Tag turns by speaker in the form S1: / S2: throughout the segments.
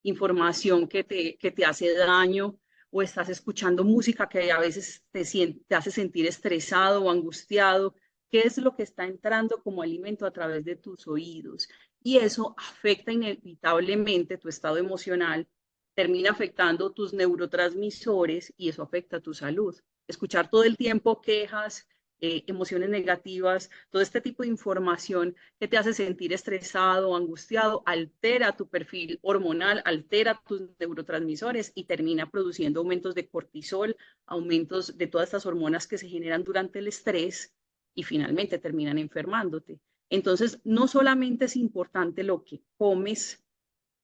S1: información que te hace daño, o estás escuchando música que a veces te hace sentir estresado o angustiado. ¿Qué es lo que está entrando como alimento a través de tus oídos? Y eso afecta inevitablemente tu estado emocional, termina afectando tus neurotransmisores y eso afecta tu salud. Escuchar todo el tiempo quejas, emociones negativas, todo este tipo de información que te hace sentir estresado o angustiado, altera tu perfil hormonal, altera tus neurotransmisores y termina produciendo aumentos de cortisol, aumentos de todas estas hormonas que se generan durante el estrés y finalmente terminan enfermándote. Entonces, no solamente es importante lo que comes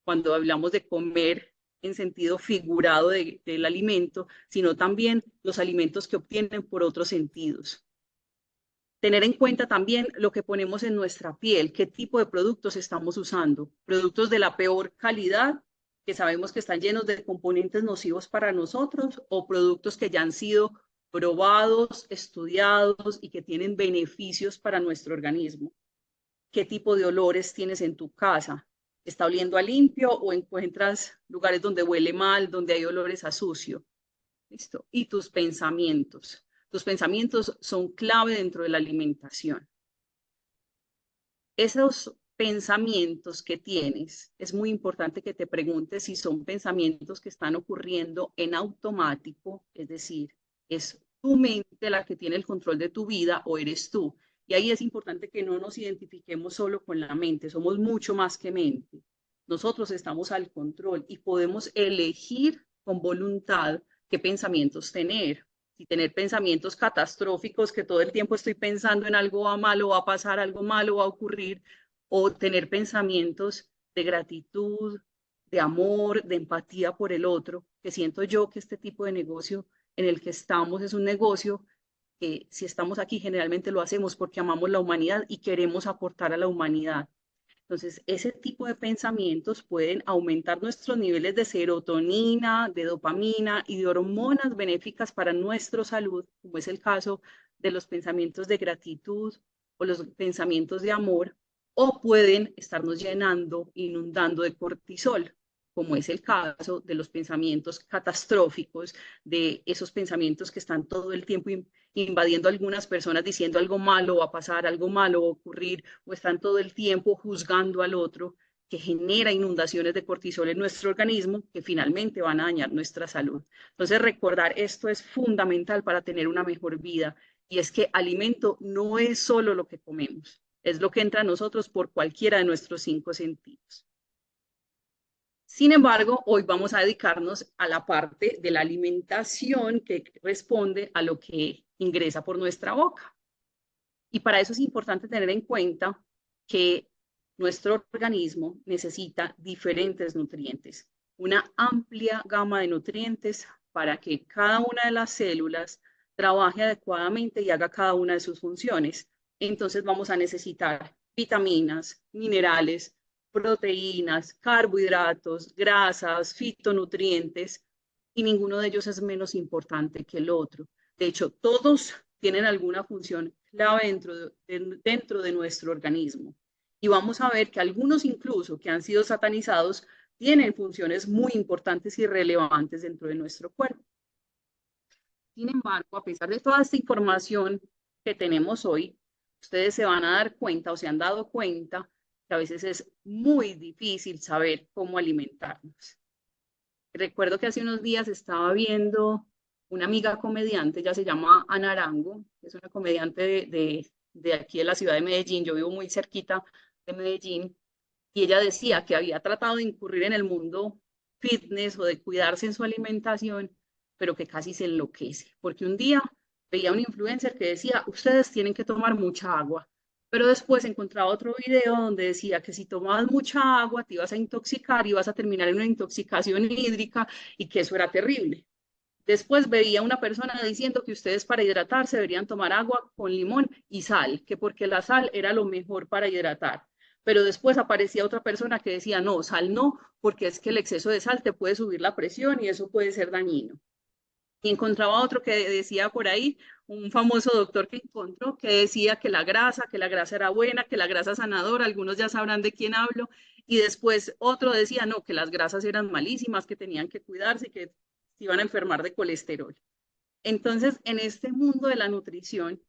S1: cuando hablamos de comer en sentido figurado del alimento, sino también los alimentos que obtienen por otros sentidos. Tener en cuenta también lo que ponemos en nuestra piel, qué tipo de productos estamos usando. Productos de la peor calidad, que sabemos que están llenos de componentes nocivos para nosotros, o productos que ya han sido probados, estudiados y que tienen beneficios para nuestro organismo. ¿Qué tipo de olores tienes en tu casa? ¿Está oliendo a limpio o encuentras lugares donde huele mal, donde hay olores a sucio? ¿Listo? Y tus pensamientos. Tus pensamientos son clave dentro de la alimentación. Esos pensamientos que tienes, es muy importante que te preguntes si son pensamientos que están ocurriendo en automático, es decir, es tu mente la que tiene el control de tu vida o eres tú. Y ahí es importante que no nos identifiquemos solo con la mente, somos mucho más que mente. Nosotros estamos al control y podemos elegir con voluntad qué pensamientos tener. Si tener pensamientos catastróficos, que todo el tiempo estoy pensando en algo va malo, va a pasar algo malo, va a ocurrir, o tener pensamientos de gratitud, de amor, de empatía por el otro, que siento yo que este tipo de negocio en el que estamos es un negocio que si estamos aquí generalmente lo hacemos porque amamos la humanidad y queremos aportar a la humanidad. Entonces, ese tipo de pensamientos pueden aumentar nuestros niveles de serotonina, de dopamina y de hormonas benéficas para nuestra salud, como es el caso de los pensamientos de gratitud o los pensamientos de amor, o pueden estarnos llenando, inundando de cortisol, como es el caso de los pensamientos catastróficos, de esos pensamientos que están todo el tiempo invadiendo a algunas personas diciendo algo malo va a pasar, algo malo va a ocurrir, o están todo el tiempo juzgando al otro, que genera inundaciones de cortisol en nuestro organismo que finalmente van a dañar nuestra salud. Entonces, recordar esto es fundamental para tener una mejor vida y es que alimento no es solo lo que comemos, es lo que entra a nosotros por cualquiera de nuestros 5 sentidos. Sin embargo, hoy vamos a dedicarnos a la parte de la alimentación que responde a lo que ingresa por nuestra boca. Y para eso es importante tener en cuenta que nuestro organismo necesita diferentes nutrientes, una amplia gama de nutrientes para que cada una de las células trabaje adecuadamente y haga cada una de sus funciones. Entonces vamos a necesitar vitaminas, minerales, proteínas, carbohidratos, grasas, fitonutrientes, y ninguno de ellos es menos importante que el otro. De hecho, todos tienen alguna función clave dentro de nuestro organismo. Y vamos a ver que algunos incluso que han sido satanizados tienen funciones muy importantes y relevantes dentro de nuestro cuerpo. Sin embargo, a pesar de toda esta información que tenemos hoy, ustedes se van a dar cuenta o se han dado cuenta que a veces es muy difícil saber cómo alimentarnos. Recuerdo que hace unos días estaba viendo una amiga comediante, ella se llama Ana Arango, es una comediante de aquí de la ciudad de Medellín, yo vivo muy cerquita de Medellín, y ella decía que había tratado de incurrir en el mundo fitness o de cuidarse en su alimentación, pero que casi se enloquece, porque un día veía un influencer que decía, ustedes tienen que tomar mucha agua, pero después encontraba otro video donde decía que si tomabas mucha agua te ibas a intoxicar y vas a terminar en una intoxicación hídrica y que eso era terrible. Después veía una persona diciendo que ustedes para hidratarse deberían tomar agua con limón y sal, que porque la sal era lo mejor para hidratar. Pero después aparecía otra persona que decía, no, sal no, porque es que el exceso de sal te puede subir la presión y eso puede ser dañino. Y encontraba otro que decía por ahí, un famoso doctor que encontró, que decía que la grasa era buena, que la grasa sanadora, algunos ya sabrán de quién hablo, y después otro decía, no, que las grasas eran malísimas, que tenían que cuidarse y que se iban a enfermar de colesterol. Entonces, en este mundo de la nutrición,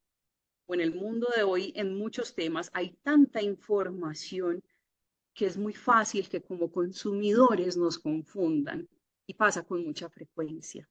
S1: o en el mundo de hoy, en muchos temas, hay tanta información que es muy fácil que como consumidores nos confundan, y pasa con mucha frecuencia,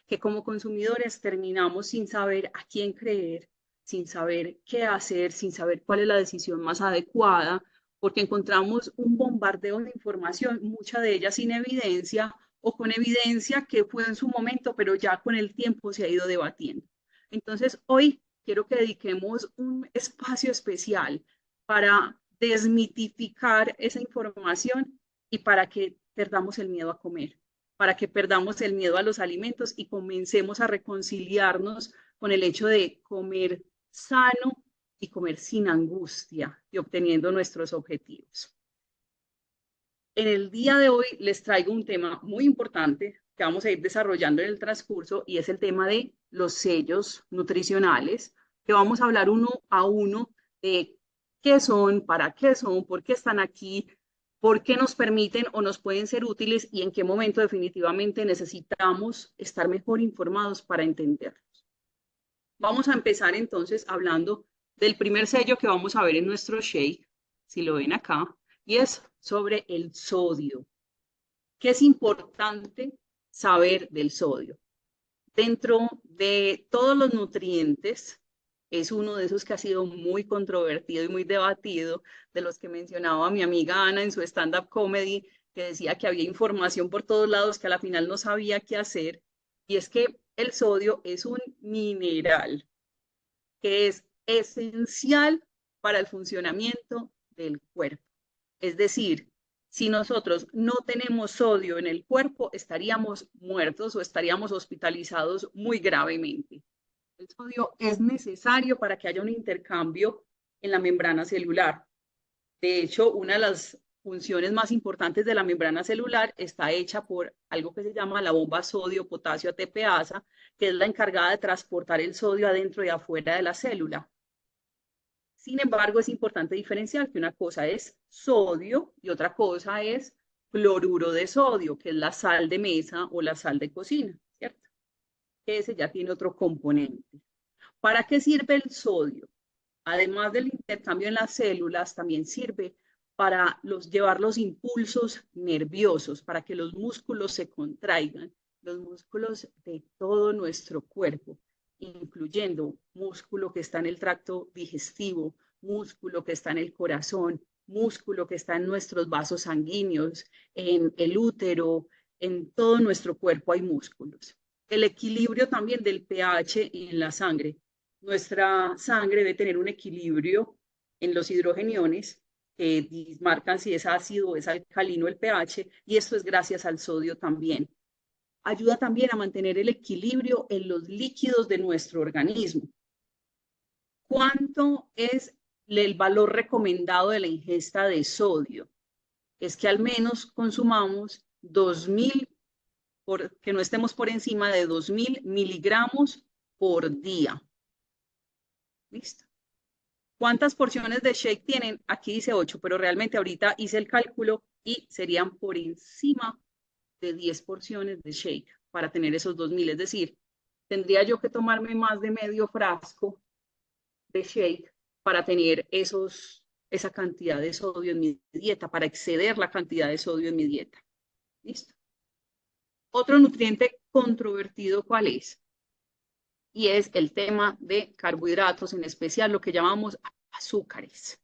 S1: que como consumidores terminamos sin saber a quién creer, sin saber qué hacer, sin saber cuál es la decisión más adecuada, porque encontramos un bombardeo de información, mucha de ella sin evidencia o con evidencia que fue en su momento, pero ya con el tiempo se ha ido debatiendo. Entonces, hoy quiero que dediquemos un espacio especial para desmitificar esa información y para que perdamos el miedo a comer, para que perdamos el miedo a los alimentos y comencemos a reconciliarnos con el hecho de comer sano y comer sin angustia y obteniendo nuestros objetivos. En el día de hoy les traigo un tema muy importante que vamos a ir desarrollando en el transcurso y es el tema de los sellos nutricionales, que vamos a hablar uno a uno de qué son, para qué son, por qué están aquí, por qué nos permiten o nos pueden ser útiles y en qué momento definitivamente necesitamos estar mejor informados para entenderlos. Vamos a empezar entonces hablando del primer sello que vamos a ver en nuestro shake, si lo ven acá, y es sobre el sodio. ¿Qué es importante saber del sodio? Dentro de todos los nutrientes, es uno de esos que ha sido muy controvertido y muy debatido, de los que mencionaba mi amiga Ana en su stand-up comedy, que decía que había información por todos lados que a la final no sabía qué hacer. Y es que el sodio es un mineral que es esencial para el funcionamiento del cuerpo. Es decir, si nosotros no tenemos sodio en el cuerpo, estaríamos muertos o estaríamos hospitalizados muy gravemente. El sodio es necesario para que haya un intercambio en la membrana celular. De hecho, una de las funciones más importantes de la membrana celular está hecha por algo que se llama la bomba sodio-potasio ATPasa, que es la encargada de transportar el sodio adentro y afuera de la célula. Sin embargo, es importante diferenciar que una cosa es sodio y otra cosa es cloruro de sodio, que es la sal de mesa o la sal de cocina, ¿cierto? Ese ya tiene otro componente. ¿Para qué sirve el sodio? Además del intercambio en las células, también sirve para llevar los impulsos nerviosos, para que los músculos se contraigan, los músculos de todo nuestro cuerpo, incluyendo músculo que está en el tracto digestivo, músculo que está en el corazón, músculo que está en nuestros vasos sanguíneos, en el útero, en todo nuestro cuerpo hay músculos. El equilibrio también del pH en la sangre. Nuestra sangre debe tener un equilibrio en los hidrogeniones que marcan si es ácido o es alcalino el pH, y esto es gracias al sodio también. Ayuda también a mantener el equilibrio en los líquidos de nuestro organismo. ¿Cuánto es el valor recomendado de la ingesta de sodio? Es que al menos consumamos 2000, que no estemos por encima de 2000 miligramos por día. ¿Listo? ¿Cuántas porciones de shake tienen? Aquí dice 8, pero realmente ahorita hice el cálculo y serían por encima de 10 porciones de shake para tener esos 2000. Es decir, tendría yo que tomarme más de medio frasco de shake para tener esa cantidad de sodio en mi dieta, para exceder la cantidad de sodio en mi dieta. ¿Listo? Otro nutriente controvertido, ¿cuál es? Y es el tema de carbohidratos, en especial lo que llamamos azúcares.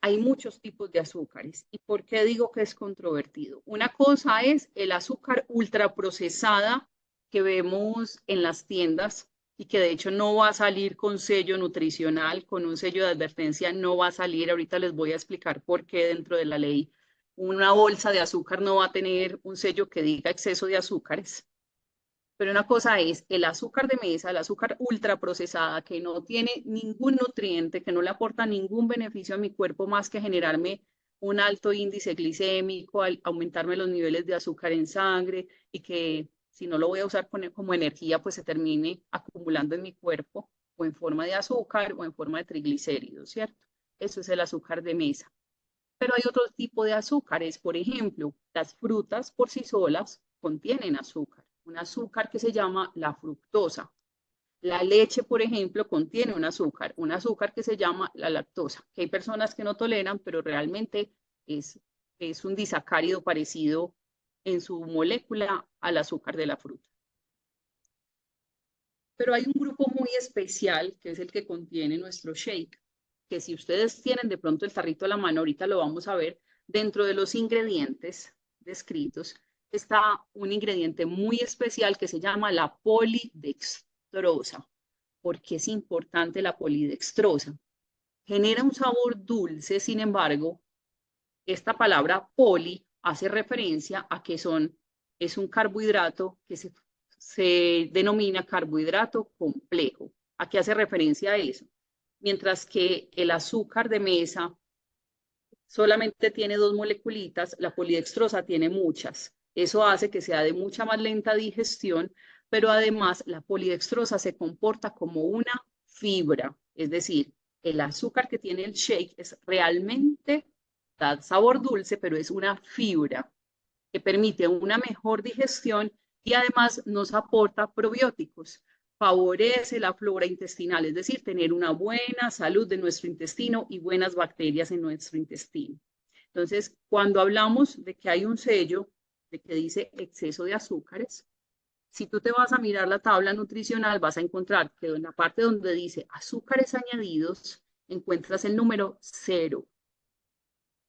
S1: Hay muchos tipos de azúcares. ¿Y por qué digo que es controvertido? Una cosa es el azúcar ultraprocesada que vemos en las tiendas y que de hecho no va a salir con sello nutricional, con un sello de advertencia, no va a salir. Ahorita les voy a explicar por qué dentro de la ley una bolsa de azúcar no va a tener un sello que diga exceso de azúcares. Pero una cosa es el azúcar de mesa, el azúcar ultraprocesada, que no tiene ningún nutriente, que no le aporta ningún beneficio a mi cuerpo más que generarme un alto índice glicémico, aumentarme los niveles de azúcar en sangre y que Si no lo voy a usar como energía, pues se termine acumulando en mi cuerpo o en forma de azúcar o en forma de triglicéridos, ¿cierto? Eso es el azúcar de mesa. Pero hay otro tipo de azúcares, por ejemplo, las frutas por sí solas contienen azúcar, un azúcar que se llama la fructosa. La leche, por ejemplo, contiene un azúcar que se llama la lactosa, que hay personas que no toleran, pero realmente es, es un disacárido parecido en su molécula al azúcar de la fruta. Pero hay un grupo muy especial, que es el que contiene nuestro shake, que si ustedes tienen de pronto el tarrito a la mano, ahorita lo vamos a ver, dentro de los ingredientes descritos está un ingrediente muy especial que se llama la polidextrosa. ¿Por qué es importante la polidextrosa? Genera un sabor dulce, sin embargo, esta palabra poli hace referencia a que es un carbohidrato que se denomina carbohidrato complejo. ¿A qué hace referencia a eso? Mientras que el azúcar de mesa solamente tiene 2 moleculitas, la polidextrosa tiene muchas. Eso hace que sea de mucha más lenta digestión, pero además la polidextrosa se comporta como una fibra, es decir, el azúcar que tiene el shake es realmente, da sabor dulce, pero es una fibra que permite una mejor digestión y además nos aporta probióticos, favorece la flora intestinal, es decir, tener una buena salud de nuestro intestino y buenas bacterias en nuestro intestino. Entonces, cuando hablamos de que hay un sello de que dice exceso de azúcares, si tú te vas a mirar la tabla nutricional, vas a encontrar que en la parte donde dice azúcares añadidos, encuentras el número 0.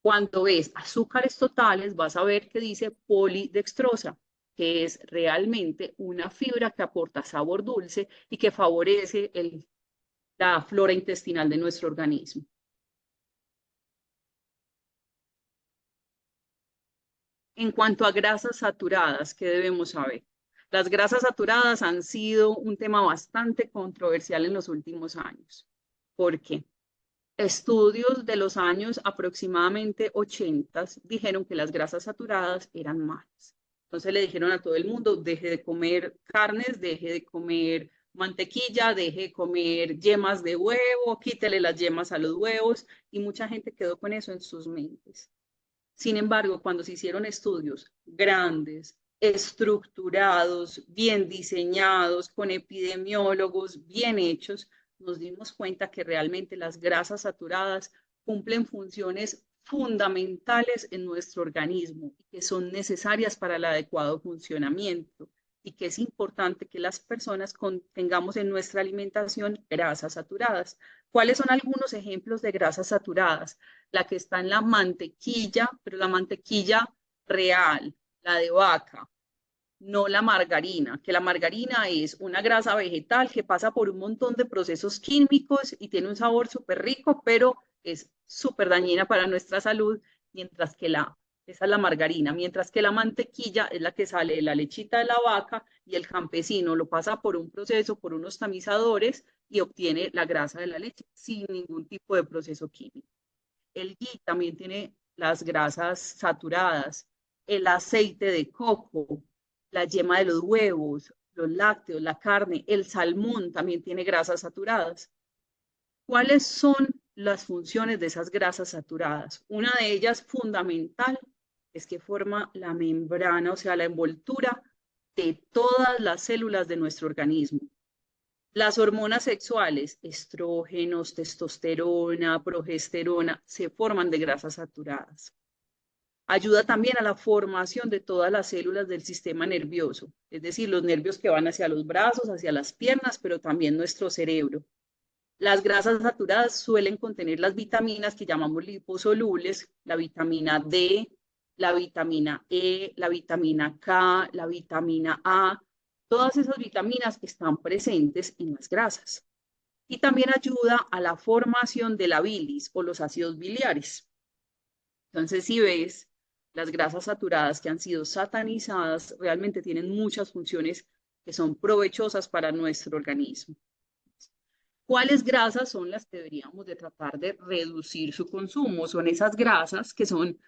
S1: Cuando ves azúcares totales, vas a ver que dice polidextrosa, que es realmente una fibra que aporta sabor dulce y que favorece la flora intestinal de nuestro organismo. En cuanto a grasas saturadas, ¿qué debemos saber? Las grasas saturadas han sido un tema bastante controversial en los últimos años. ¿Por qué? Estudios de los años aproximadamente 80 dijeron que las grasas saturadas eran malas. Entonces le dijeron a todo el mundo, deje de comer carnes, deje de comer mantequilla, deje de comer yemas de huevo, quítele las yemas a los huevos y mucha gente quedó con eso en sus mentes. Sin embargo, cuando se hicieron estudios grandes, estructurados, bien diseñados, con epidemiólogos bien hechos, nos dimos cuenta que realmente las grasas saturadas cumplen funciones fundamentales en nuestro organismo y que son necesarias para el adecuado funcionamiento y que es importante que las personas tengamos en nuestra alimentación grasas saturadas. ¿Cuáles son algunos ejemplos de grasas saturadas? La que está en la mantequilla, pero la mantequilla real, la de vaca, no la margarina, que la margarina es una grasa vegetal que pasa por un montón de procesos químicos y tiene un sabor súper rico, pero es súper dañina para nuestra salud, mientras que esa es la margarina, mientras que la mantequilla es la que sale de la lechita de la vaca y el campesino lo pasa por un proceso, por unos tamizadores y obtiene la grasa de la leche sin ningún tipo de proceso químico. El ghee también tiene las grasas saturadas, el aceite de coco, la yema de los huevos, los lácteos, la carne, el salmón también tiene grasas saturadas. ¿Cuáles son las funciones de esas grasas saturadas? Una de ellas fundamental es que forma la membrana, o sea, la envoltura de todas las células de nuestro organismo. Las hormonas sexuales, estrógenos, testosterona, progesterona, se forman de grasas saturadas. Ayuda también a la formación de todas las células del sistema nervioso, es decir, los nervios que van hacia los brazos, hacia las piernas, pero también nuestro cerebro. Las grasas saturadas suelen contener las vitaminas que llamamos liposolubles, la vitamina D, la vitamina E, la vitamina K, la vitamina A. Todas esas vitaminas están presentes en las grasas. Y también ayuda a la formación de la bilis o los ácidos biliares. Entonces, si ves, las grasas saturadas que han sido satanizadas realmente tienen muchas funciones que son provechosas para nuestro organismo. ¿Cuáles grasas son las que deberíamos de tratar de reducir su consumo? Son esas grasas que son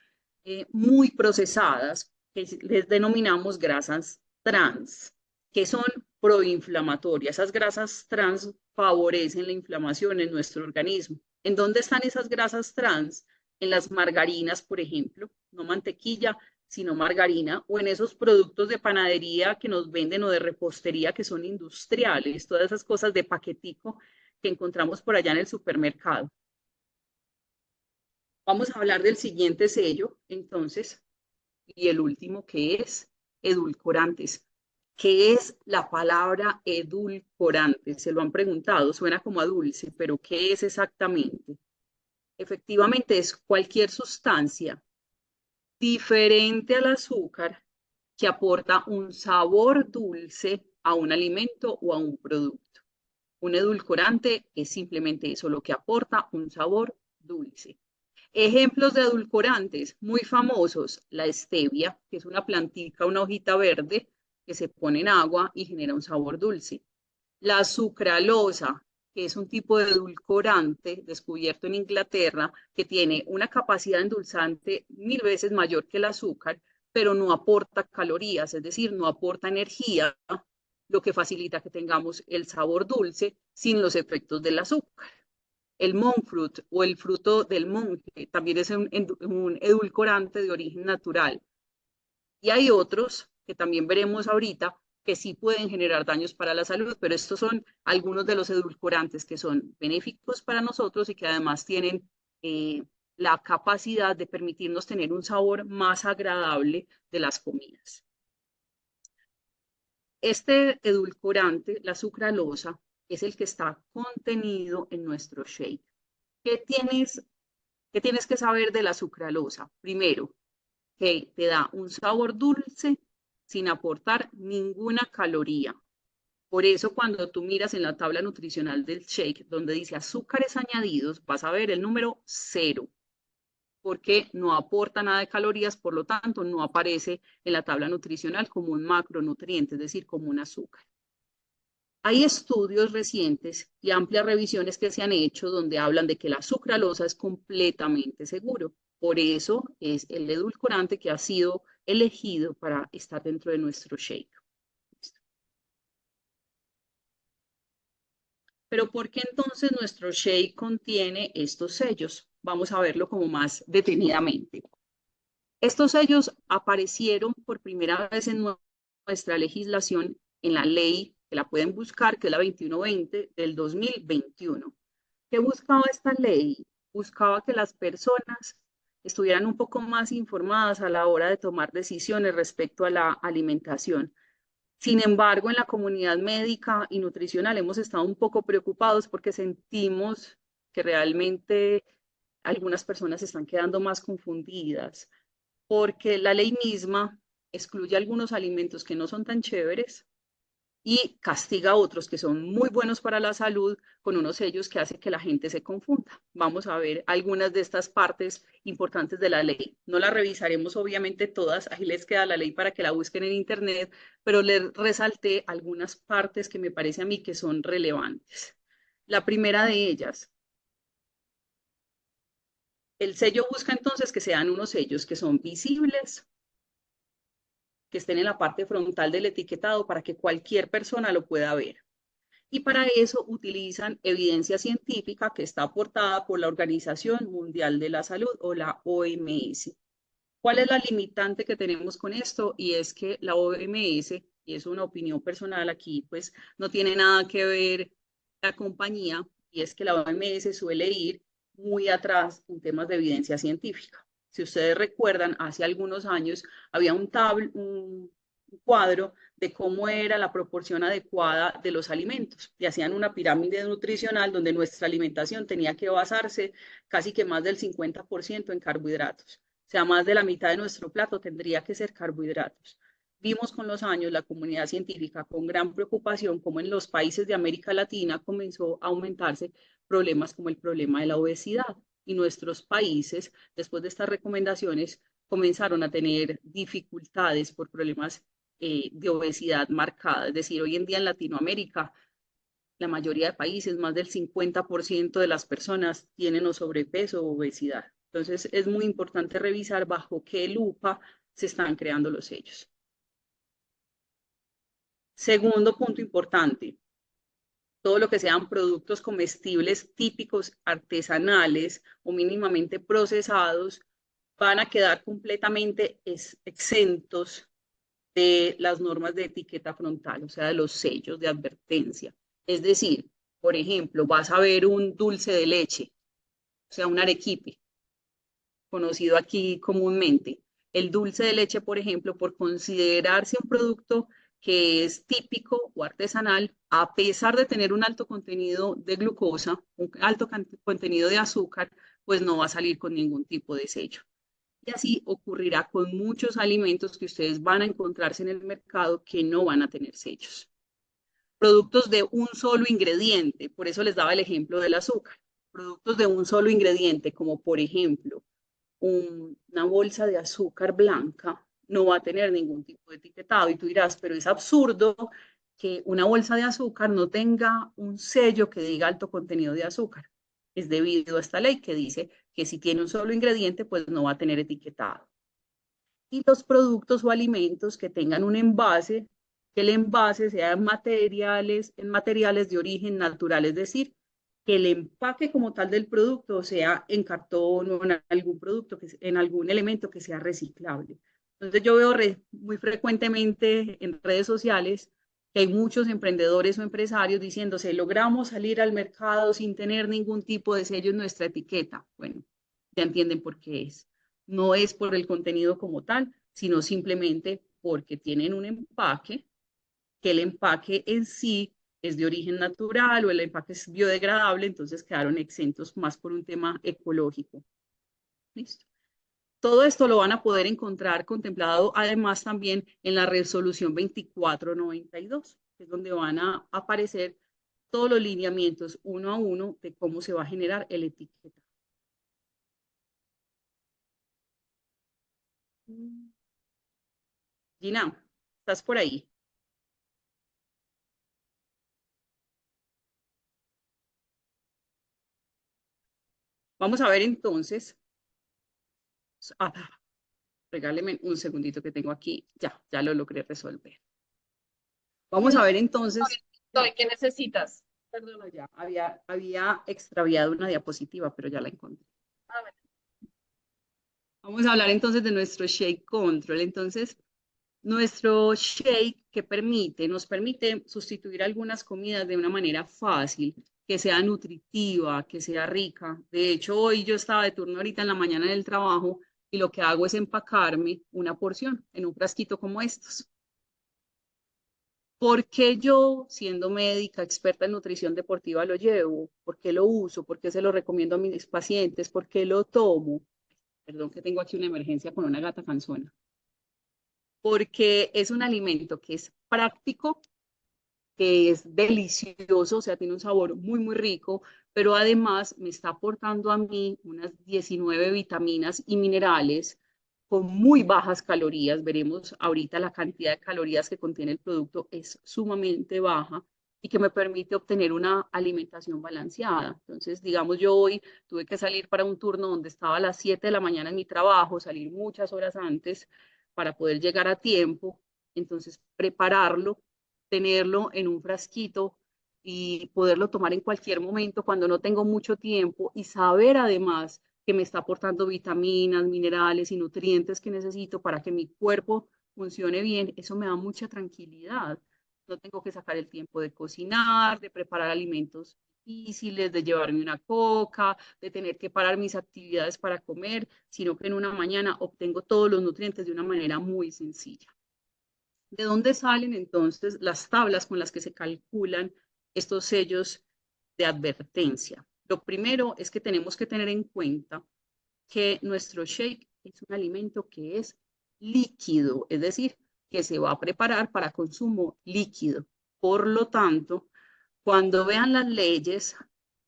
S1: muy procesadas, que les denominamos grasas trans, que son proinflamatorias. Esas grasas trans favorecen la inflamación en nuestro organismo. ¿En dónde están esas grasas trans? En las margarinas, por ejemplo, no mantequilla, sino margarina, o en esos productos de panadería que nos venden o de repostería que son industriales, todas esas cosas de paquetico que encontramos por allá en el supermercado. Vamos a hablar del siguiente sello, entonces, y el último que es edulcorantes. ¿Qué es la palabra edulcorante? Se lo han preguntado, suena como a dulce, pero ¿qué es exactamente? Efectivamente es cualquier sustancia diferente al azúcar que aporta un sabor dulce a un alimento o a un producto. Un edulcorante es simplemente eso, lo que aporta un sabor dulce. Ejemplos de edulcorantes muy famosos, la stevia, que es una plantica, una hojita verde que se pone en agua y genera un sabor dulce. La sucralosa, que es un tipo de edulcorante descubierto en Inglaterra, que tiene una capacidad endulzante 1000 veces mayor que el azúcar, pero no aporta calorías, es decir, no aporta energía, lo que facilita que tengamos el sabor dulce sin los efectos del azúcar. El monk fruit o el fruto del monje también es un edulcorante de origen natural. Y hay otros que también veremos ahorita que sí pueden generar daños para la salud, pero estos son algunos de los edulcorantes que son benéficos para nosotros y que además tienen la capacidad de permitirnos tener un sabor más agradable de las comidas. Este edulcorante, la sucralosa, es el que está contenido en nuestro shake. ¿Qué tienes que saber de la sucralosa? Primero, que te da un sabor dulce sin aportar ninguna caloría. Por eso cuando tú miras en la tabla nutricional del shake, donde dice azúcares añadidos, vas a ver el número 0, porque no aporta nada de calorías, por lo tanto no aparece en la tabla nutricional como un macronutriente, es decir, como un azúcar. Hay estudios recientes y amplias revisiones que se han hecho donde hablan de que la sucralosa es completamente seguro. Por eso es el edulcorante que ha sido elegido para estar dentro de nuestro shake. Pero ¿por qué entonces nuestro shake contiene estos sellos? Vamos a verlo como más detenidamente. Estos sellos aparecieron por primera vez en nuestra legislación en la ley, que la pueden buscar, que es la 2120 del 2021. ¿Qué buscaba esta ley? Buscaba que las personas estuvieran un poco más informadas a la hora de tomar decisiones respecto a la alimentación. Sin embargo, en la comunidad médica y nutricional hemos estado un poco preocupados porque sentimos que realmente algunas personas se están quedando más confundidas, porque la ley misma excluye algunos alimentos que no son tan chéveres y castiga a otros que son muy buenos para la salud con unos sellos que hace que la gente se confunda. Vamos a ver algunas de estas partes importantes de la ley. No la revisaremos obviamente todas, ahí les queda la ley para que la busquen en internet, pero les resalté algunas partes que me parece a mí que son relevantes. La primera de ellas, el sello busca entonces que sean unos sellos que son visibles, que estén en la parte frontal del etiquetado para que cualquier persona lo pueda ver. Y para eso utilizan evidencia científica que está aportada por la Organización Mundial de la Salud o la OMS. ¿Cuál es la limitante que tenemos con esto? Y es que la OMS, y es una opinión personal aquí, pues no tiene nada que ver la compañía, y es que la OMS suele ir muy atrás en temas de evidencia científica. Si ustedes recuerdan, hace algunos años había un cuadro de cómo era la proporción adecuada de los alimentos y hacían una pirámide nutricional donde nuestra alimentación tenía que basarse casi que más del 50% en carbohidratos. O sea, más de la mitad de nuestro plato tendría que ser carbohidratos. Vimos con los años la comunidad científica con gran preocupación cómo en los países de América Latina comenzó a aumentarse problemas como el problema de la obesidad. Y nuestros países, después de estas recomendaciones, comenzaron a tener dificultades por problemas de obesidad marcada. Es decir, hoy en día en Latinoamérica, la mayoría de países, más del 50% de las personas tienen o sobrepeso o obesidad. Entonces, es muy importante revisar bajo qué lupa se están creando los sellos. Segundo punto importante, todo lo que sean productos comestibles típicos, artesanales o mínimamente procesados van a quedar completamente exentos de las normas de etiqueta frontal, o sea, de los sellos de advertencia. Es decir, por ejemplo, vas a ver un dulce de leche, o sea, un arequipe, conocido aquí comúnmente. El dulce de leche, por ejemplo, por considerarse un producto que es típico o artesanal, a pesar de tener un alto contenido de glucosa, un alto contenido de azúcar, pues no va a salir con ningún tipo de sello. Y así ocurrirá con muchos alimentos que ustedes van a encontrarse en el mercado que no van a tener sellos. Productos de un solo ingrediente, por eso les daba el ejemplo del azúcar. Productos de un solo ingrediente, como por ejemplo una bolsa de azúcar blanca, no va a tener ningún tipo de etiquetado. Y tú dirás, pero es absurdo que una bolsa de azúcar no tenga un sello que diga alto contenido de azúcar. Es debido a esta ley que dice que si tiene un solo ingrediente, pues no va a tener etiquetado. Y los productos o alimentos que tengan un envase, que el envase sea en materiales de origen natural, es decir, que el empaque como tal del producto sea en cartón o en algún producto, en algún elemento que sea reciclable. Entonces yo veo muy frecuentemente en redes sociales que hay muchos emprendedores o empresarios diciéndose, logramos salir al mercado sin tener ningún tipo de sello en nuestra etiqueta. Bueno, ya entienden por qué es. No es por el contenido como tal, sino simplemente porque tienen un empaque, que el empaque en sí es de origen natural o el empaque es biodegradable, entonces quedaron exentos más por un tema ecológico. Listo. Todo esto lo van a poder encontrar contemplado además también en la resolución 2492, que es donde van a aparecer todos los lineamientos uno a uno de cómo se va a generar el etiqueta. Gina, ¿estás por ahí? Vamos a ver entonces. Ah, regáleme un segundito que tengo aquí. Ya lo logré resolver. Vamos a ver entonces.
S2: ¿Qué necesitas?
S1: Perdona, ya había extraviado una diapositiva, pero ya la encontré.
S2: A ver.
S1: Vamos a hablar entonces de nuestro shake control. Entonces, nuestro shake que nos permite sustituir algunas comidas de una manera fácil, que sea nutritiva, que sea rica. De hecho, hoy yo estaba de turno ahorita en la mañana en el trabajo y lo que hago es empacarme una porción en un frasquito como estos. ¿Por qué yo, siendo médica, experta en nutrición deportiva, lo llevo? ¿Por qué lo uso? ¿Por qué se lo recomiendo a mis pacientes? ¿Por qué lo tomo? Perdón que tengo aquí una emergencia con una gata cansona. Porque es un alimento que es práctico, que es delicioso, o sea, tiene un sabor muy, muy rico, pero además me está aportando a mí unas 19 vitaminas y minerales con muy bajas calorías. Veremos ahorita la cantidad de calorías que contiene el producto es sumamente baja y que me permite obtener una alimentación balanceada. Entonces, digamos, yo hoy tuve que salir para un turno donde estaba a las 7 de la mañana en mi trabajo, salir muchas horas antes para poder llegar a tiempo, entonces prepararlo, tenerlo en un frasquito y poderlo tomar en cualquier momento cuando no tengo mucho tiempo y saber además que me está aportando vitaminas, minerales y nutrientes que necesito para que mi cuerpo funcione bien, eso me da mucha tranquilidad. No tengo que sacar el tiempo de cocinar, de preparar alimentos difíciles, de llevarme una coca, de tener que parar mis actividades para comer, sino que en una mañana obtengo todos los nutrientes de una manera muy sencilla. ¿De dónde salen entonces las tablas con las que se calculan estos sellos de advertencia? Lo primero es que tenemos que tener en cuenta que nuestro shake es un alimento que es líquido, es decir, que se va a preparar para consumo líquido. Por lo tanto, cuando vean las leyes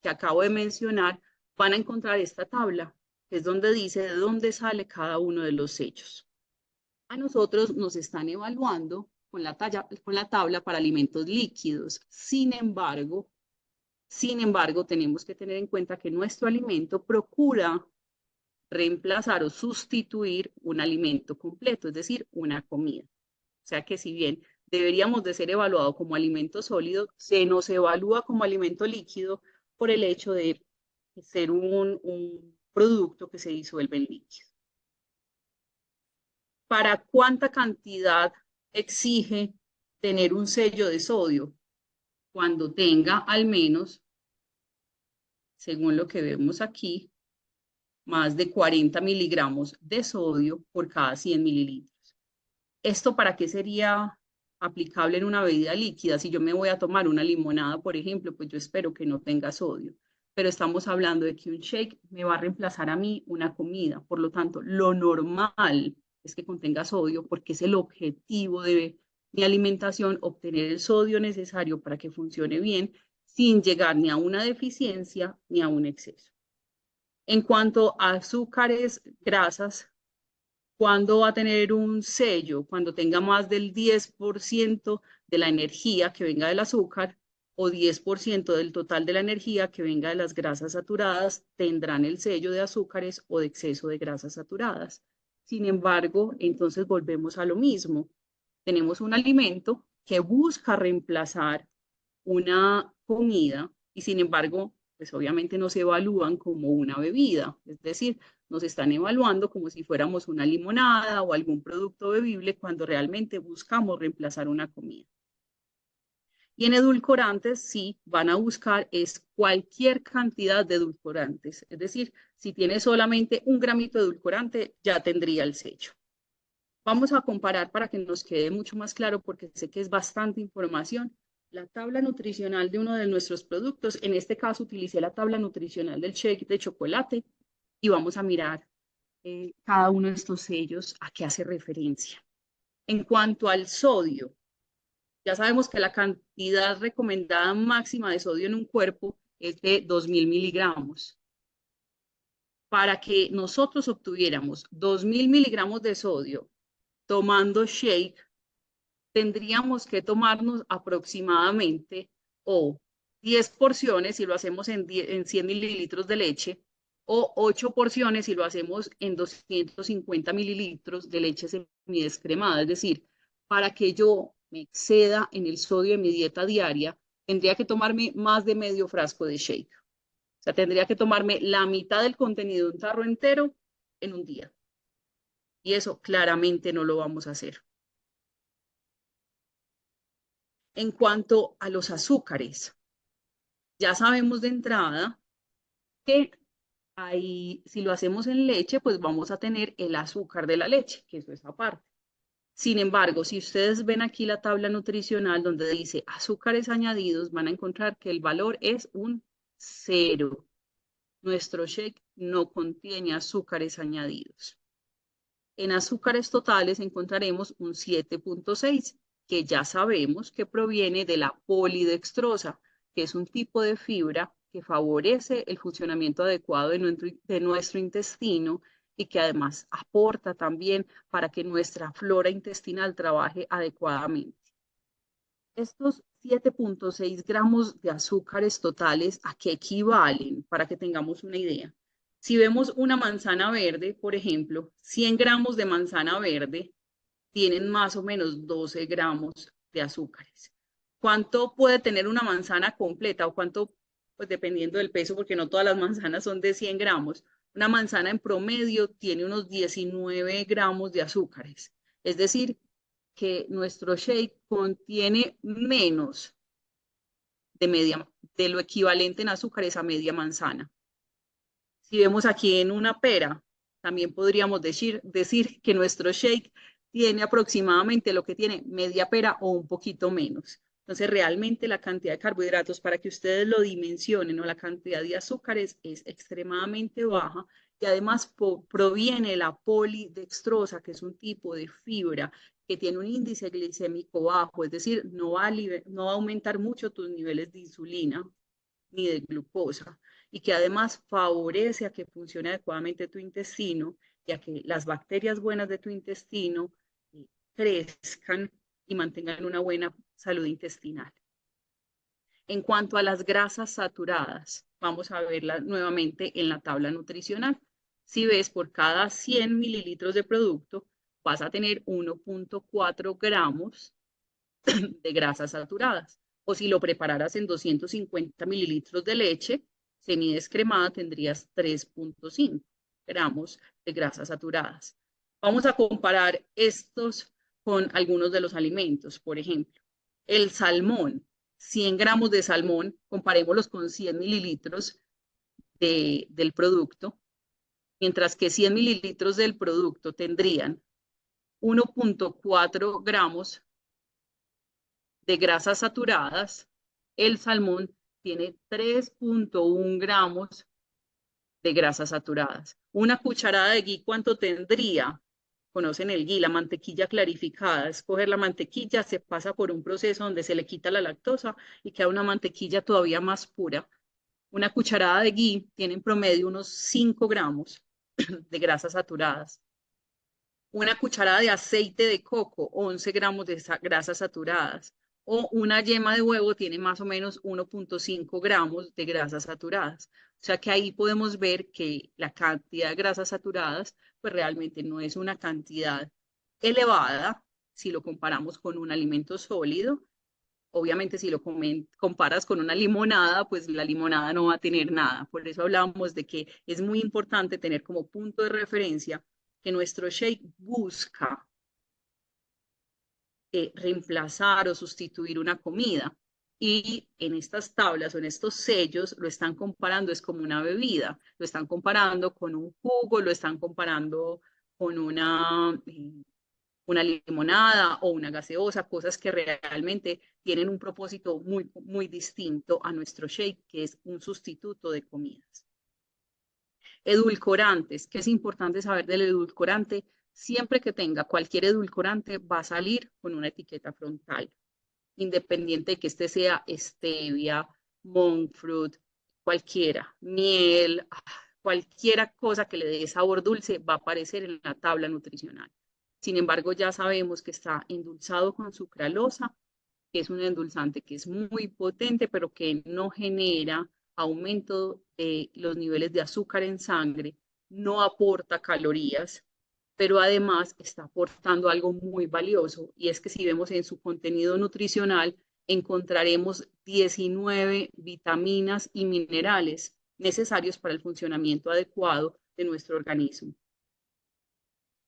S1: que acabo de mencionar, van a encontrar esta tabla, que es donde dice de dónde sale cada uno de los sellos. A nosotros nos están evaluando con la tabla para alimentos líquidos. Sin embargo, tenemos que tener en cuenta que nuestro alimento procura reemplazar o sustituir un alimento completo, es decir, una comida. O sea que si bien deberíamos de ser evaluado como alimento sólido, se nos evalúa como alimento líquido por el hecho de ser un producto que se disuelve en líquido. ¿Para cuánta cantidad exige tener un sello de sodio? Cuando tenga al menos, según lo que vemos aquí, más de 40 miligramos de sodio por cada 100 mililitros. ¿Esto para qué sería aplicable en una bebida líquida? Si yo me voy a tomar una limonada, por ejemplo, pues yo espero que no tenga sodio. Pero estamos hablando de que un shake me va a reemplazar a mí una comida. Por lo tanto, lo normal es que contenga sodio porque es el objetivo de mi alimentación, obtener el sodio necesario para que funcione bien sin llegar ni a una deficiencia ni a un exceso. En cuanto a azúcares, grasas, ¿cuándo va a tener un sello? Cuando tenga más del 10% de la energía que venga del azúcar o 10% del total de la energía que venga de las grasas saturadas, tendrán el sello de azúcares o de exceso de grasas saturadas. Sin embargo, entonces volvemos a lo mismo. Tenemos un alimento que busca reemplazar una comida y sin embargo, pues obviamente no se evalúan como una bebida, es decir, nos están evaluando como si fuéramos una limonada o algún producto bebible cuando realmente buscamos reemplazar una comida. Y en edulcorantes sí van a buscar es cualquier cantidad de edulcorantes, es decir, si tiene solamente un gramito de edulcorante ya tendría el sello. Vamos a comparar para que nos quede mucho más claro porque sé que es bastante información. La tabla nutricional de uno de nuestros productos, en este caso utilicé la tabla nutricional del shake de chocolate y vamos a mirar cada uno de estos sellos a qué hace referencia. En cuanto al sodio, ya sabemos que la cantidad recomendada máxima de sodio en un cuerpo es de 2000 miligramos. Para que nosotros obtuviéramos 2000 miligramos de sodio tomando shake, tendríamos que tomarnos aproximadamente o 10 porciones si lo hacemos en 100 mililitros de leche o 8 porciones si lo hacemos en 250 mililitros de leche semidescremada. Es decir, para que yo me exceda en el sodio de mi dieta diaria, tendría que tomarme más de medio frasco de shake. O sea, tendría que tomarme la mitad del contenido de un tarro entero en un día. Y eso claramente no lo vamos a hacer. En cuanto a los azúcares, ya sabemos de entrada que ahí, si lo hacemos en leche, pues vamos a tener el azúcar de la leche, que eso es aparte. Sin embargo, si ustedes ven aquí la tabla nutricional donde dice azúcares añadidos, van a encontrar que el valor es un 0. Nuestro shake no contiene azúcares añadidos. En azúcares totales encontraremos un 7.6, que ya sabemos que proviene de la polidextrosa, que es un tipo de fibra que favorece el funcionamiento adecuado de nuestro intestino y que además aporta también para que nuestra flora intestinal trabaje adecuadamente. Estos 7.6 gramos de azúcares totales, ¿a qué equivalen? Para que tengamos una idea. Si vemos una manzana verde, por ejemplo, 100 gramos de manzana verde tienen más o menos 12 gramos de azúcares. ¿Cuánto puede tener una manzana completa o cuánto? Pues dependiendo del peso, porque no todas las manzanas son de 100 gramos. Una manzana en promedio tiene unos 19 gramos de azúcares. Es decir, que nuestro shake contiene menos de lo equivalente en azúcares a media manzana. Si vemos aquí en una pera, también podríamos decir que nuestro shake tiene aproximadamente lo que tiene media pera o un poquito menos. Entonces, realmente la cantidad de carbohidratos, para que ustedes lo dimensionen, o la cantidad de azúcares es extremadamente baja y además proviene de la polidextrosa, que es un tipo de fibra que tiene un índice glicémico bajo, es decir, no va a aumentar mucho tus niveles de insulina ni de glucosa y que además favorece a que funcione adecuadamente tu intestino y a que las bacterias buenas de tu intestino crezcan y mantengan una buena salud intestinal. En cuanto a las grasas saturadas, vamos a verlas nuevamente en la tabla nutricional. Si ves, por cada 100 mililitros de producto, vas a tener 1.4 gramos de grasas saturadas. O si lo prepararas en 250 mililitros de leche semidescremada, tendrías 3.5 gramos de grasas saturadas. Vamos a comparar estos con algunos de los alimentos. Por ejemplo, el salmón, 100 gramos de salmón, comparémoslos con 100 mililitros del producto, mientras que 100 mililitros del producto tendrían 1.4 gramos de grasas saturadas, el salmón tiene 3.1 gramos de grasas saturadas. Una cucharada de ghee, ¿cuánto tendría? Conocen el ghee, la mantequilla clarificada. Es coger la mantequilla, se pasa por un proceso donde se le quita la lactosa y queda una mantequilla todavía más pura. Una cucharada de ghee tiene en promedio unos 5 gramos de grasas saturadas. Una cucharada de aceite de coco, 11 gramos de grasas saturadas. O una yema de huevo tiene más o menos 1.5 gramos de grasas saturadas. O sea que ahí podemos ver que la cantidad de grasas saturadas pues realmente no es una cantidad elevada si lo comparamos con un alimento sólido. Obviamente si lo comparas con una limonada, pues la limonada no va a tener nada. Por eso hablamos de que es muy importante tener como punto de referencia que nuestro shake busca reemplazar o sustituir una comida. Y en estas tablas o en estos sellos lo están comparando, es como una bebida, lo están comparando con un jugo, lo están comparando con una limonada o una gaseosa, cosas que realmente tienen un propósito muy, muy distinto a nuestro shake, que es un sustituto de comidas. Edulcorantes, ¿qué es importante saber del edulcorante? Siempre que tenga cualquier edulcorante va a salir con una etiqueta frontal, independiente de que este sea stevia, monk fruit, cualquiera, miel, cualquiera cosa que le dé sabor dulce va a aparecer en la tabla nutricional. Sin embargo, ya sabemos que está endulzado con sucralosa, que es un endulzante que es muy potente, pero que no genera aumento de los niveles de azúcar en sangre, no aporta calorías, pero además está aportando algo muy valioso, y es que si vemos en su contenido nutricional, encontraremos 19 vitaminas y minerales necesarios para el funcionamiento adecuado de nuestro organismo.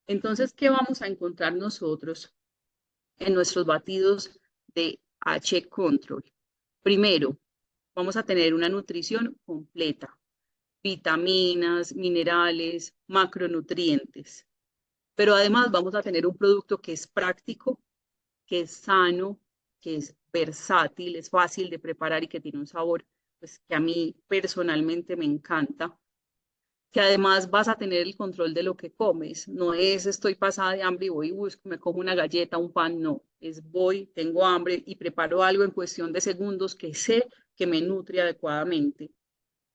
S1: Entonces, ¿qué vamos a encontrar nosotros en nuestros batidos de H-Control? Primero, vamos a tener una nutrición completa, vitaminas, minerales, macronutrientes, pero además vamos a tener un producto que es práctico, que es sano, que es versátil, es fácil de preparar y que tiene un sabor pues, que a mí personalmente me encanta, que además vas a tener el control de lo que comes. No es estoy pasada de hambre y voy y busco, me cojo una galleta, un pan, no. Es voy, tengo hambre y preparo algo en cuestión de segundos que sé que me nutre adecuadamente.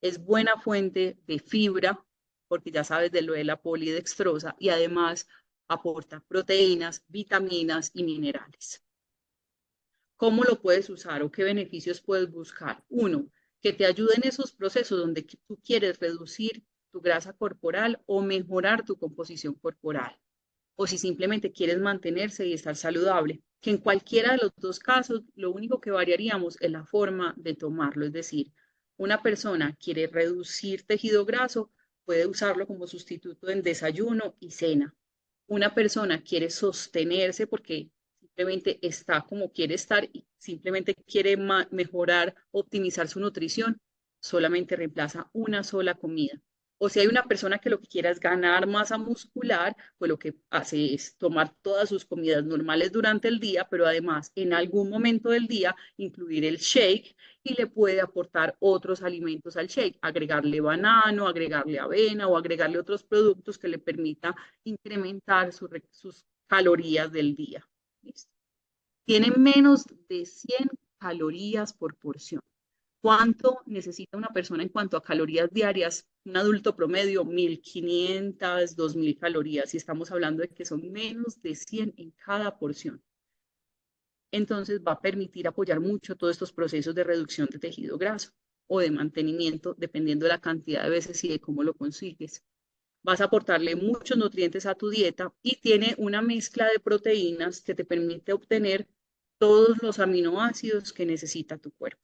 S1: Es buena fuente de fibra, porque ya sabes de lo de la polidextrosa, y además aporta proteínas, vitaminas y minerales. ¿Cómo lo puedes usar o qué beneficios puedes buscar? Uno, que te ayude en esos procesos donde tú quieres reducir tu grasa corporal o mejorar tu composición corporal. O si simplemente quieres mantenerse y estar saludable, que en cualquiera de los dos casos lo único que variaríamos es la forma de tomarlo. Es decir, una persona quiere reducir tejido graso, puede usarlo como sustituto en desayuno y cena. Una persona quiere sostenerse porque simplemente está como quiere estar y simplemente quiere mejorar, optimizar su nutrición, solamente reemplaza una sola comida. O si hay una persona que lo que quiera es ganar masa muscular, pues lo que hace es tomar todas sus comidas normales durante el día, pero además en algún momento del día incluir el shake y le puede aportar otros alimentos al shake, agregarle banano, agregarle avena o agregarle otros productos que le permita incrementar sus calorías del día. ¿Listo? Tiene menos de 100 calorías por porción. ¿Cuánto necesita una persona en cuanto a calorías diarias? Un adulto promedio, 1.500, 2.000 calorías. Y estamos hablando de que son menos de 100 en cada porción. Entonces va a permitir apoyar mucho todos estos procesos de reducción de tejido graso o de mantenimiento, dependiendo de la cantidad de veces y de cómo lo consigues. Vas a aportarle muchos nutrientes a tu dieta y tiene una mezcla de proteínas que te permite obtener todos los aminoácidos que necesita tu cuerpo.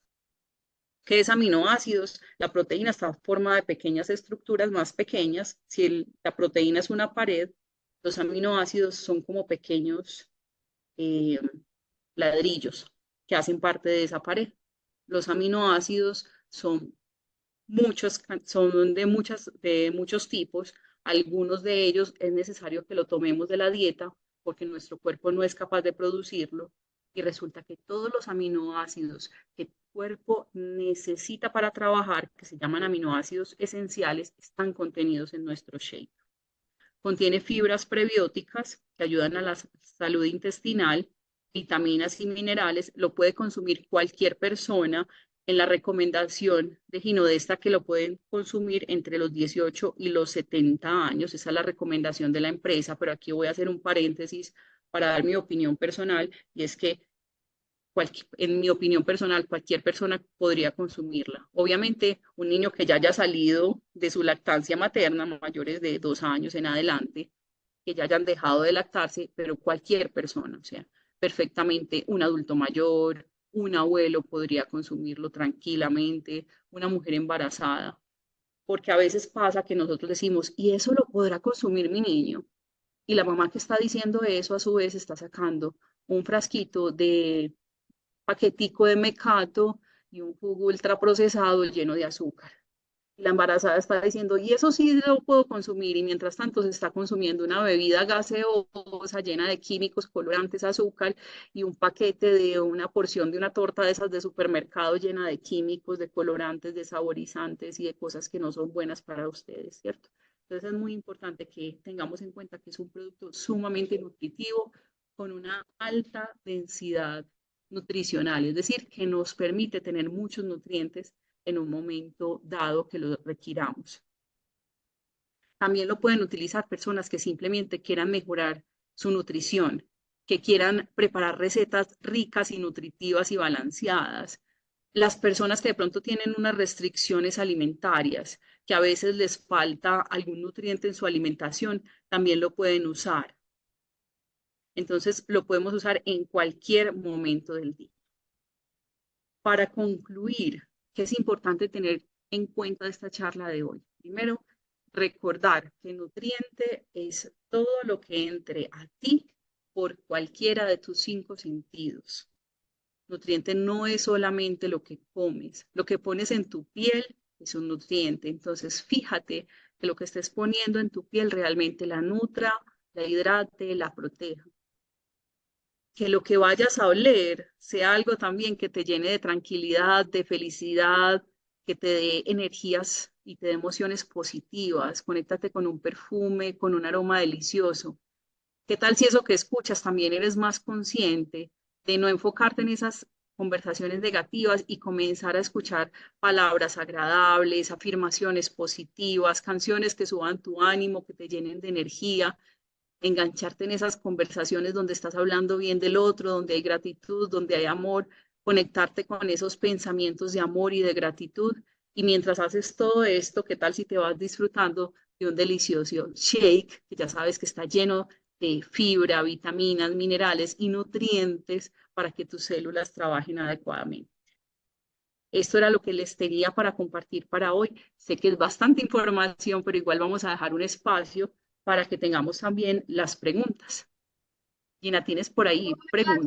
S1: ¿Qué es aminoácidos? La proteína está formada de pequeñas estructuras más pequeñas. Si la proteína es una pared, los aminoácidos son como pequeños eh, ladrillos que hacen parte de esa pared. Los aminoácidos son son de muchos tipos. Algunos de ellos es necesario que lo tomemos de la dieta porque nuestro cuerpo no es capaz de producirlo. Y resulta que todos los aminoácidos que el cuerpo necesita para trabajar, que se llaman aminoácidos esenciales, están contenidos en nuestro shake. Contiene fibras prebióticas que ayudan a la salud intestinal, vitaminas y minerales. Lo puede consumir cualquier persona. En la recomendación de Ginodesta que lo pueden consumir entre los 18 y los 70 años. Esa es la recomendación de la empresa, pero aquí voy a hacer un paréntesis para dar mi opinión personal y es que en mi opinión personal, cualquier persona podría consumirla. Obviamente, un niño que ya haya salido de su lactancia materna, mayores de 2 años en adelante, que ya hayan dejado de lactarse, pero cualquier persona, o sea, perfectamente un adulto mayor, un abuelo podría consumirlo tranquilamente, una mujer embarazada, porque a veces pasa que nosotros decimos, ¿y eso lo podrá consumir mi niño? Y la mamá que está diciendo eso a su vez está sacando un frasquito de paquetico de mecato y un jugo ultraprocesado lleno de azúcar. Y la embarazada está diciendo, y eso sí lo puedo consumir, y mientras tanto se está consumiendo una bebida gaseosa llena de químicos, colorantes, azúcar, y un paquete de una porción de una torta de esas de supermercado llena de químicos, de colorantes, de saborizantes y de cosas que no son buenas para ustedes, ¿cierto? Entonces es muy importante que tengamos en cuenta que es un producto sumamente nutritivo, con una alta densidad nutricional, es decir, que nos permite tener muchos nutrientes en un momento dado que lo requiramos. También lo pueden utilizar personas que simplemente quieran mejorar su nutrición, que quieran preparar recetas ricas y nutritivas y balanceadas. Las personas que de pronto tienen unas restricciones alimentarias, que a veces les falta algún nutriente en su alimentación, también lo pueden usar. Entonces, lo podemos usar en cualquier momento del día. Para concluir, ¿qué es importante tener en cuenta de esta charla de hoy? Primero, recordar que nutriente es todo lo que entre a ti por cualquiera de tus 5 sentidos. Nutriente no es solamente lo que comes, lo que pones en tu piel es un nutriente. Entonces, fíjate que lo que estés poniendo en tu piel realmente la nutra, la hidrate, la proteja. Que lo que vayas a oler sea algo también que te llene de tranquilidad, de felicidad, que te dé energías y te dé emociones positivas. Conéctate con un perfume, con un aroma delicioso. ¿Qué tal si eso que escuchas también eres más consciente de no enfocarte en esas conversaciones negativas y comenzar a escuchar palabras agradables, afirmaciones positivas, canciones que suban tu ánimo, que te llenen de energía, engancharte en esas conversaciones donde estás hablando bien del otro, donde hay gratitud, donde hay amor, conectarte con esos pensamientos de amor y de gratitud. Y mientras haces todo esto, ¿qué tal si te vas disfrutando de un delicioso shake, que ya sabes que está lleno de fibra, vitaminas, minerales y nutrientes para que tus células trabajen adecuadamente? Esto era lo que les tenía para compartir para hoy. Sé que es bastante información, pero igual vamos a dejar un espacio para que tengamos también las preguntas. Gina, tienes por ahí preguntas.